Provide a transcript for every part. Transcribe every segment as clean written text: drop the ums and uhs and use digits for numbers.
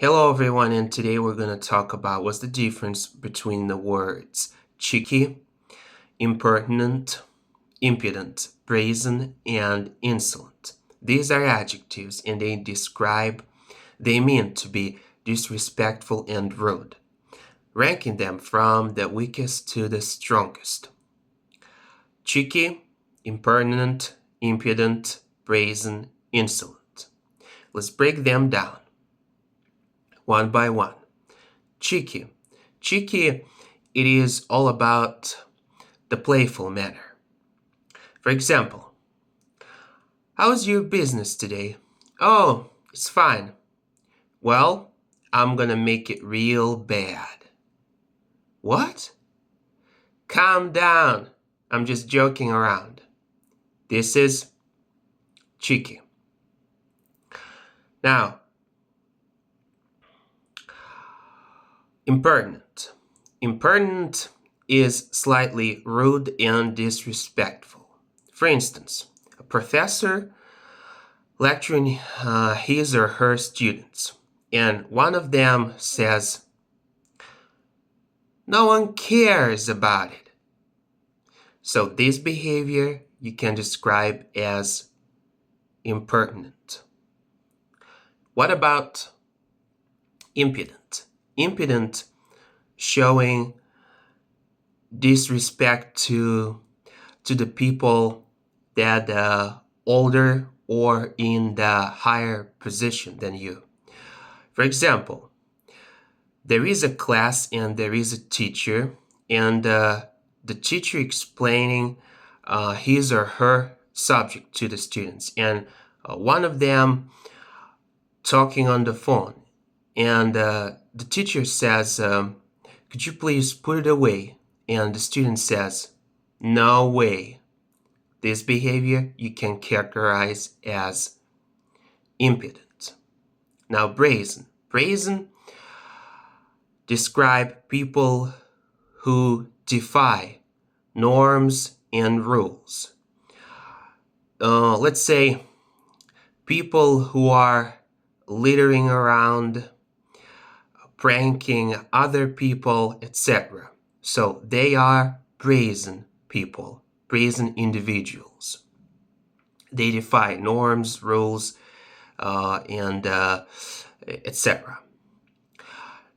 Hello everyone, and today we're going to talk about what's the difference between the words cheeky, impertinent, impudent, brazen, and insolent. These are adjectives and they mean to be disrespectful and rude, ranking them from the weakest to the strongest. Cheeky, impertinent, impudent, brazen, insolent. Let's break them down one by one. Cheeky. Cheeky, it is all about the playful manner. For example, how's your business today? Oh, it's fine. Well, I'm gonna make it real bad. What? Calm down. I'm just joking around. This is cheeky. Now, impertinent. Impertinent is slightly rude and disrespectful. For instance, a professor lecturing his or her students, and one of them says, "No one cares about it." So this behavior you can describe as impertinent. What about impudent? Impudent, showing disrespect to the people that are older or in the higher position than you. For example, there is a class and there is a teacher, and the teacher explaining his or her subject to the students, and one of them talking on the phone, and the teacher says, "Could you please put it away?" And the student says, "No way." This behavior you can characterize as impudent. Now, brazen. Brazen describe people who defy norms and rules. Let's say people who are littering around, pranking other people, etc. So they are brazen people, brazen individuals. They defy norms, rules, and etc.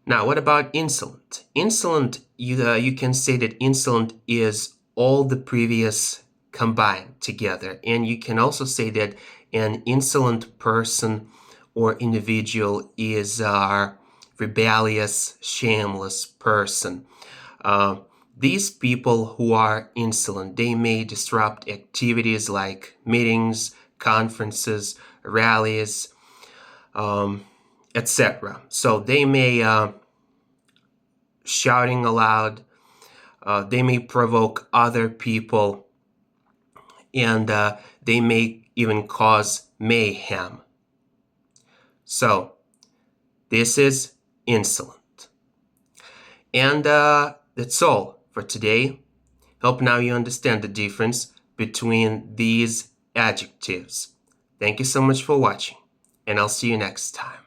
Now, what about insolent? Insolent, you can say that insolent is all the previous combined together, and you can also say that an insolent person or individual is a rebellious, shameless person. These people who are insolent, they may disrupt activities like meetings, conferences, rallies, etc. So they may shouting aloud, they may provoke other people, and they may even cause mayhem. So this is insolent. And that's all for today. Hope now you understand the difference between these adjectives. Thank you so much for watching, and I'll see you next time.